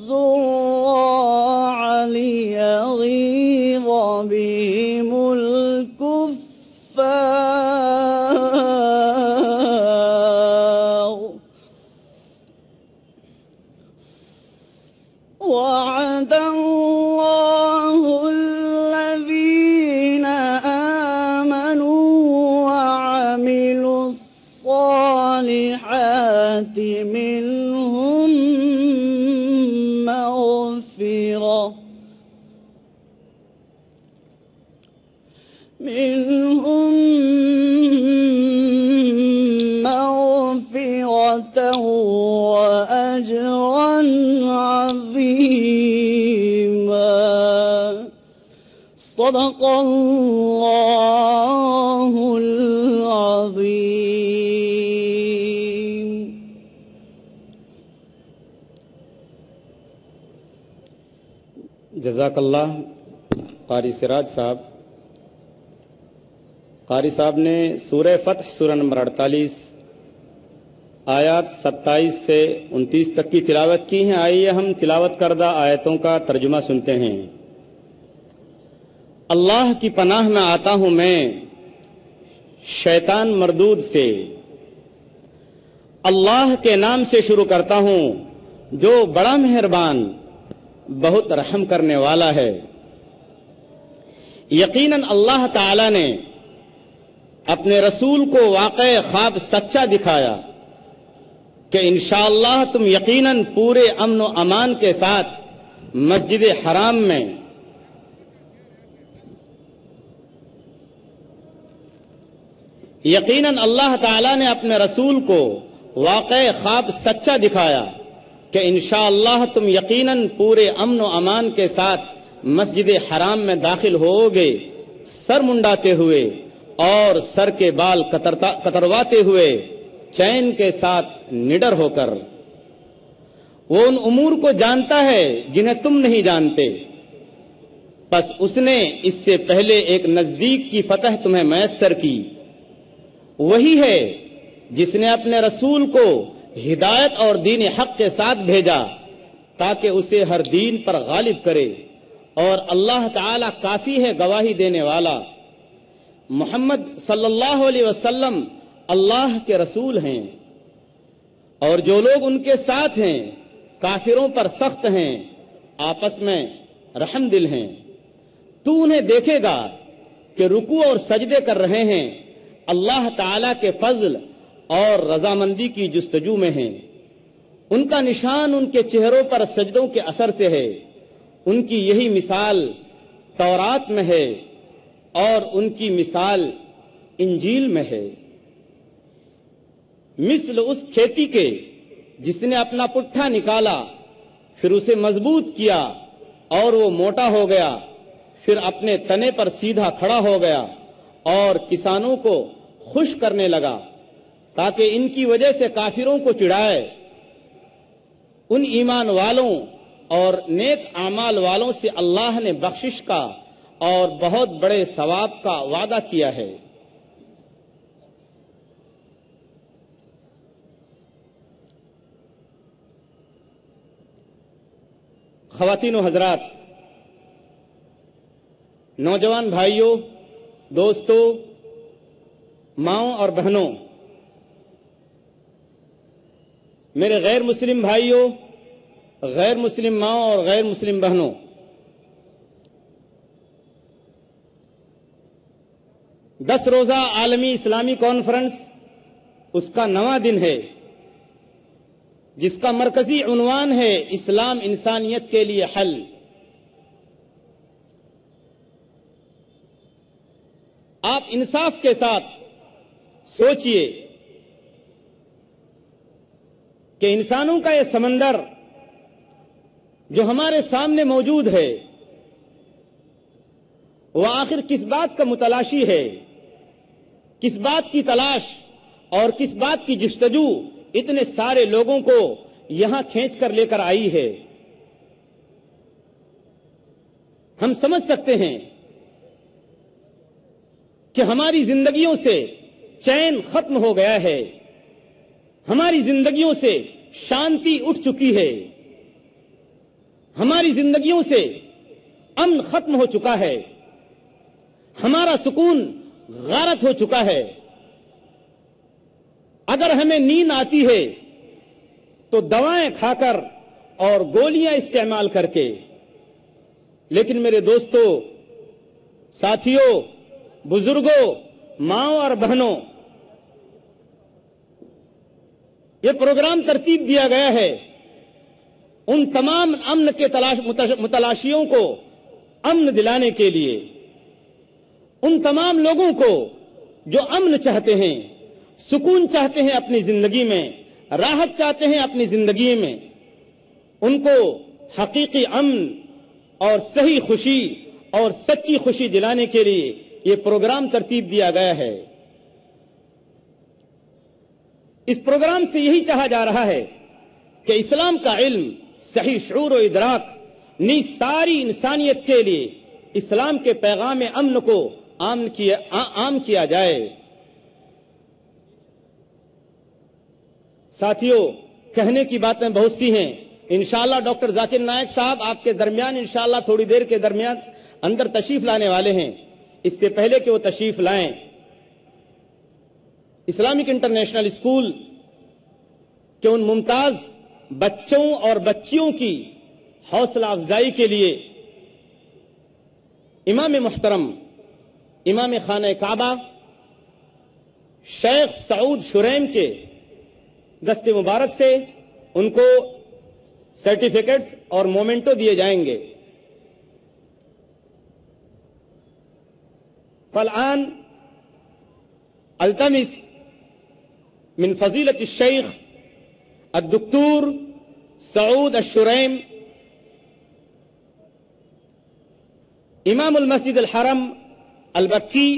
الزراع ليغيظ بهم الكفار وعد الله الذين آمنوا وعملوا الصالحات منهم مغفرة وأجرا عظيما. صدق الله العظيم. جزاک اللہ قاری سراج صاحب. قاری صاحب نے سورہ فتح سورہ نمبر 48 آیات 27 سے 29 تک کی تلاوت کی ہیں. آئیے ہم تلاوت کردہ آیتوں کا ترجمہ سنتے ہیں. اللہ کی پناہ میں آتا ہوں میں شیطان مردود سے. اللہ کے نام سے شروع کرتا ہوں جو بڑا مہربان بہت رحم کرنے والا ہے. یقیناً اللہ تعالی نے اپنے رسول کو واقع خواب سچا دکھایا کہ انشاءاللہ تم یقیناً پورے امن و امان کے ساتھ مسجد حرام میں یقیناً اللہ تعالی نے اپنے رسول کو واقع خواب سچا دکھایا کہ انشاءاللہ تم یقیناً پورے امن و امان کے ساتھ مسجد حرام میں داخل ہوگے سر منڈاتے ہوئے اور سر کے بال کترواتے ہوئے چین کے ساتھ نڈر ہو کر. وہ ان امور کو جانتا ہے جنہیں تم نہیں جانتے. پس اس نے اس سے پہلے ایک نزدیک کی فتح تمہیں میسر کی. وہی ہے جس نے اپنے رسول کو ہدایت اور دین حق کے ساتھ بھیجا تاکہ اسے ہر دین پر غالب کرے. اور اللہ تعالی کافی ہے گواہی دینے والا. محمد صلی اللہ علیہ وسلم اللہ کے رسول ہیں اور جو لوگ ان کے ساتھ ہیں کافروں پر سخت ہیں آپس میں رحم دل ہیں. تو انہیں دیکھے گا کہ رکوع اور سجدے کر رہے ہیں اللہ تعالی کے فضل اور رضامندی کی جستجو میں ہیں. ان کا نشان ان کے چہروں پر سجدوں کے اثر سے ہے. ان کی یہی مثال تورات میں ہے اور ان کی مثال انجیل میں ہے. مثل اس کھیتی کے جس نے اپنا پٹھا نکالا پھر اسے مضبوط کیا اور وہ موٹا ہو گیا پھر اپنے تنے پر سیدھا کھڑا ہو گیا اور کسانوں کو خوش کرنے لگا تاکہ ان کی وجہ سے کافروں کو چڑھائے. ان ایمان والوں اور نیک اعمال والوں سے اللہ نے بخشش کا اور بہت بڑے ثواب کا وعدہ کیا ہے. خواتین و حضرات، نوجوان بھائیوں، دوستوں، ماؤں اور بہنوں، میرے غیر مسلم بھائیوں، غیر مسلم ماؤں اور غیر مسلم بہنوں، 10 روزہ عالمی اسلامی کانفرنس اس کا نواں دن ہے جس کا مرکزی عنوان ہے اسلام انسانیت کے لیے حل. آپ انصاف کے ساتھ سوچئے کہ انسانوں کا یہ سمندر جو ہمارے سامنے موجود ہے وہ آخر کس بات کا متلاشی ہے، کس بات کی تلاش اور کس بات کی جستجو اتنے سارے لوگوں کو یہاں کھینچ کر لے کر آئی ہے. ہم سمجھ سکتے ہیں کہ ہماری زندگیوں سے چین ختم ہو گیا ہے، ہماری زندگیوں سے شانتی اٹھ چکی ہے. ہماری زندگیوں سے امن ختم ہو چکا ہے، ہمارا سکون غارت ہو چکا ہے۔ اگر ہمیں نیند آتی ہے تو دوائیں کھا کر اور گولیاں استعمال کر کے، لیکن میرے دوستو، ساتھیوں، بزرگوں، ماؤں اور بہنوں، یہ پروگرام ترتیب دیا گیا ہے ان تمام امن کے متلاشیوں کو امن دلانے کے لیے، ان تمام لوگوں کو جو امن چاہتے ہیں، سکون چاہتے ہیں اپنی زندگی میں، راحت چاہتے ہیں اپنی زندگی میں، ان کو حقیقی امن اور صحیح خوشی اور سچی خوشی دلانے کے لیے یہ پروگرام ترتیب دیا گیا ہے۔ اس پروگرام سے یہی چاہا جا رہا ہے کہ اسلام کا علم، صحیح شعور و ادراک نیز ساری انسانیت کے لیے اسلام کے پیغام امن کو عام کیا جائے۔ ساتھیوں، کہنے کی باتیں بہت سی ہیں، انشاءاللہ ڈاکٹر ذاکر نائک صاحب آپ کے درمیان انشاءاللہ تھوڑی دیر کے درمیان اندر تشریف لانے والے ہیں۔ اس سے پہلے کہ وہ تشریف لائیں، اسلامک انٹرنیشنل اسکول کے ان ممتاز بچوں اور بچیوں کی حوصلہ افزائی کے لیے امام محترم، امام خانہ کعبہ شیخ سعود شریم کے دست مبارک سے ان کو سرٹیفکیٹس اور مومنٹو دیے جائیں گے۔ فالآن التمس من فضیلت الشیخ الدکتور سعود الشریم امام المسجد الحرم البکی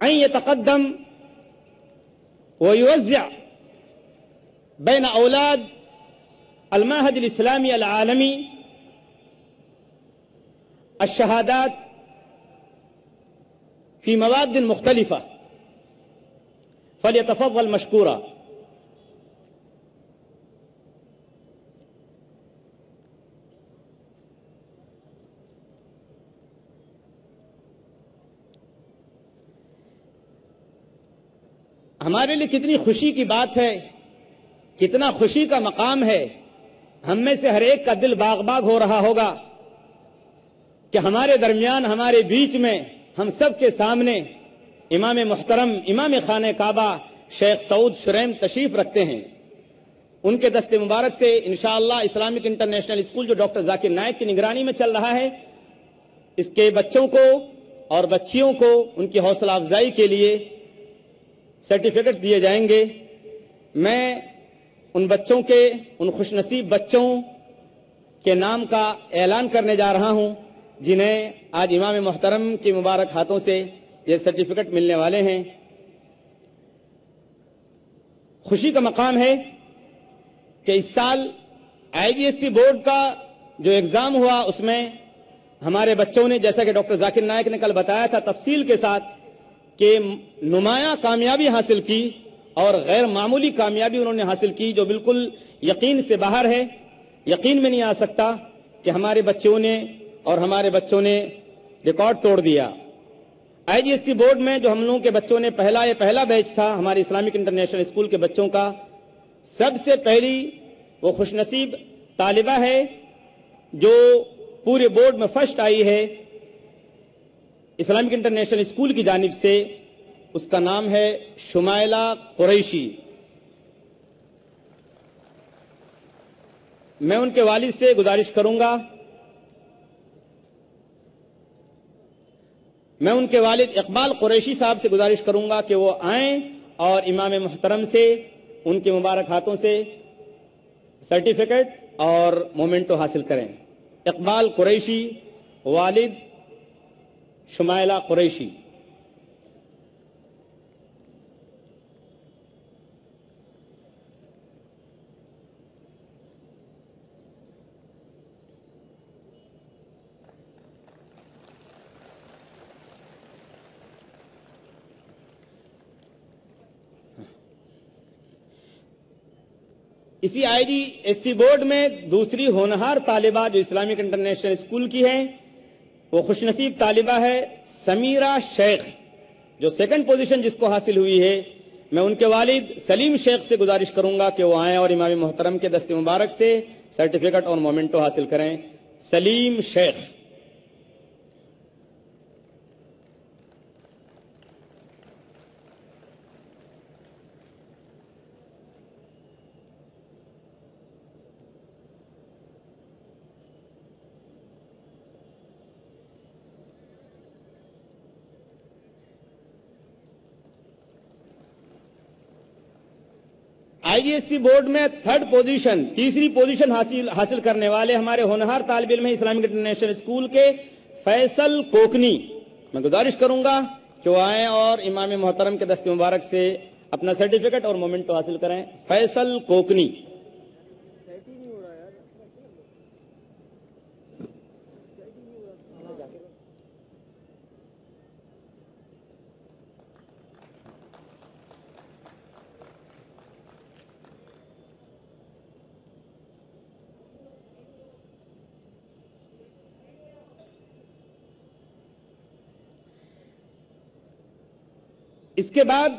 ان يتقدم ويوزع بين أولاد المعهد الإسلامي العالمي الشهادات في مواد مختلفة، فليتفضل مشكورا۔ ہمارے لیے کتنی خوشی کی بات ہے، کتنا خوشی کا مقام ہے، ہم میں سے ہر ایک کا دل باغ باغ ہو رہا ہوگا کہ ہمارے درمیان، ہمارے بیچ میں، ہم سب کے سامنے امام محترم، امام خانہ کعبہ شیخ سعود شریم تشریف رکھتے ہیں۔ ان کے دست مبارک سے انشاءاللہ اسلامک انٹرنیشنل اسکول جو ڈاکٹر ذاکر نائک کی نگرانی میں چل رہا ہے، اس کے بچوں کو اور بچیوں کو ان کی حوصلہ افزائی کے لیے سرٹیفکیٹ دیے جائیں گے۔ میں ان بچوں کے، ان خوش نصیب بچوں کے نام کا اعلان کرنے جا رہا ہوں جنہیں آج امام محترم کے مبارک ہاتھوں سے یہ سرٹیفکیٹ ملنے والے ہیں۔ خوشی کا مقام ہے کہ اس سال IGSC بورڈ کا جو ایگزام ہوا اس میں ہمارے بچوں نے، جیسا کہ ڈاکٹر ذاکر نائک نے کل بتایا تھا تفصیل کے ساتھ، کہ نمایاں کامیابی حاصل کی اور غیر معمولی کامیابی انہوں نے حاصل کی جو بالکل یقین سے باہر ہے۔ یقین میں نہیں آ سکتا کہ ہمارے بچوں نے ریکارڈ توڑ دیا۔ IGSC بورڈ میں جو ہم لوگوں کے بچوں نے پہلا بیچ تھا ہمارے اسلامک انٹرنیشنل اسکول کے بچوں کا، سب سے پہلی وہ خوش نصیب طالبہ ہے جو پورے بورڈ میں فرسٹ آئی ہے اسلامک انٹرنیشنل اسکول کی جانب سے، اس کا نام ہے شمائلہ قریشی۔ میں ان کے والد سے گزارش کروں گا، میں ان کے والد اقبال قریشی صاحب سے گزارش کروں گا کہ وہ آئیں اور امام محترم سے ان کے مبارک ہاتھوں سے سرٹیفکیٹ اور مومنٹو حاصل کریں۔ اقبال قریشی، والد شمائلہ قریشی۔ اسی IGSC بورڈ میں دوسری ہونہار طالبہ جو اسلامک انٹرنیشنل اسکول کی ہے، وہ خوش نصیب طالبہ ہے سمیرہ شیخ، جو سیکنڈ پوزیشن جس کو حاصل ہوئی ہے۔ میں ان کے والد سلیم شیخ سے گزارش کروں گا کہ وہ آئیں اور امام محترم کے دست مبارک سے سرٹیفکیٹ اور مومنٹو حاصل کریں۔ سلیم شیخ۔ IGSC بورڈ میں تھرڈ پوزیشن، تیسری پوزیشن حاصل کرنے والے ہمارے ہونہار طالب علم ہیں اسلامک انٹرنیشنل اسکول کے فیصل کوکنی۔ میں گزارش کروں گا کہ وہ آئیں اور امام محترم کے دست مبارک سے اپنا سرٹیفکیٹ اور مومنٹو حاصل کریں۔ فیصل کوکنی۔ اس کے بعد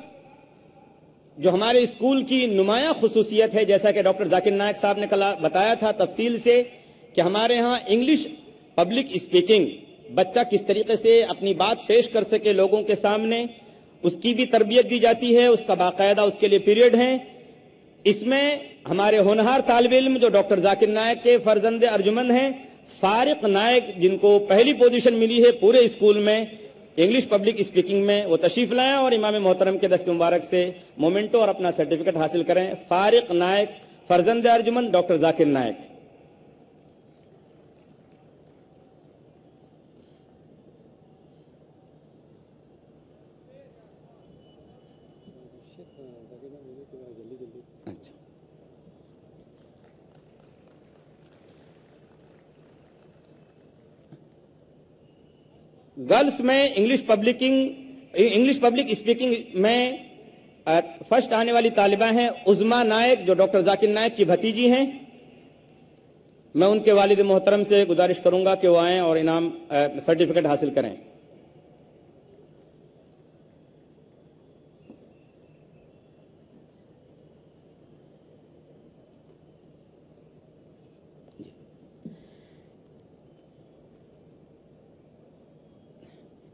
جو ہمارے اسکول کی نمایاں خصوصیت ہے، جیسا کہ ڈاکٹر ذاکر نائک صاحب نے کل بتایا تھا تفصیل سے، کہ ہمارے ہاں انگلش پبلک اسپیکنگ، بچہ کس طریقے سے اپنی بات پیش کر سکے لوگوں کے سامنے، اس کی بھی تربیت دی جاتی ہے، اس کا باقاعدہ اس کے لیے پیریڈ ہے۔ اس میں ہمارے ہونہار طالب علم جو ڈاکٹر ذاکر نائک کے فرزند ارجمند ہیں، فارق نائک، جن کو پہلی پوزیشن ملی ہے پورے اسکول میں انگلش پبلک اسپیکنگ میں، وہ تشریف لائیں اور امام محترم کے دست مبارک سے مومنٹو اور اپنا سرٹیفکیٹ حاصل کریں۔ فارق نائک، فرزند ارجمند ڈاکٹر ذاکر نائک۔ گرلس میں انگلش پبلک اسپیکنگ میں فرسٹ آنے والی طالبہ ہیں عظما نائک، جو ڈاکٹر ذاکر نائک کی بھتیجی ہیں۔ میں ان کے والد محترم سے گزارش کروں گا کہ وہ آئیں اور انعام سرٹیفکیٹ حاصل کریں۔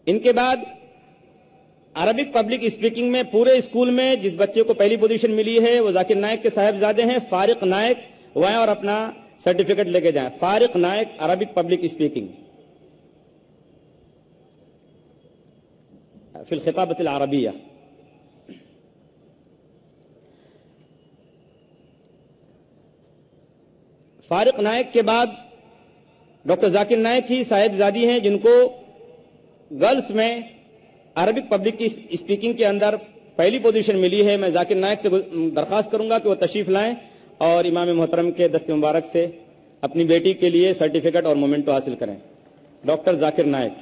ان کے بعد عربک پبلک اسپیکنگ میں پورے اسکول میں جس بچے کو پہلی پوزیشن ملی ہے وہ ذاکر نائک کے صاحبزادے ہیں فارق نائک، وہ آئیں اور اپنا سرٹیفکیٹ لے کے جائیں۔ فارق نائک، عربک پبلک اسپیکنگ فی الخطابۃ العربیہ۔ فارق نائک کے بعد ڈاکٹر ذاکر نائک ہی صاحبزادی ہیں جن کو گرلس میں عربک پبلک اسپیکنگ کے اندر پہلی پوزیشن ملی ہے۔ میں ذاکر نائک سے درخواست کروں گا کہ وہ تشریف لائیں اور امام محترم کے دست مبارک سے اپنی بیٹی کے لیے سرٹیفکیٹ اور مومنٹو حاصل کریں۔ ڈاکٹر ذاکر نائک،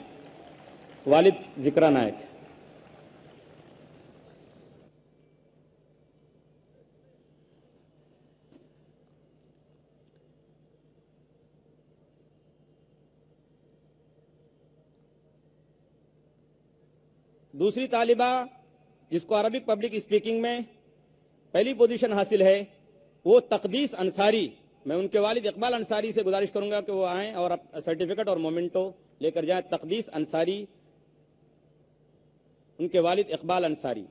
والد ذکرہ نائک۔ دوسری طالبہ جس کو عربک پبلک اسپیکنگ میں پہلی پوزیشن حاصل ہے وہ تقدیس انصاری۔ میں ان کے والد اقبال انصاری سے گزارش کروں گا کہ وہ آئیں اور سرٹیفکیٹ اور مومنٹو لے کر جائیں۔ تقدیس انصاری، ان کے والد اقبال انصاری۔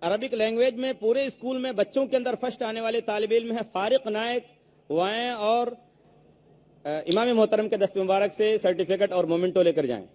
عربک لینگویج میں پورے اسکول میں بچوں کے اندر فرسٹ آنے والے طالب علم ہیں فارق نائک، وہ آئیں اور امام محترم کے دست مبارک سے سرٹیفکیٹ اور مومنٹو لے کر جائیں۔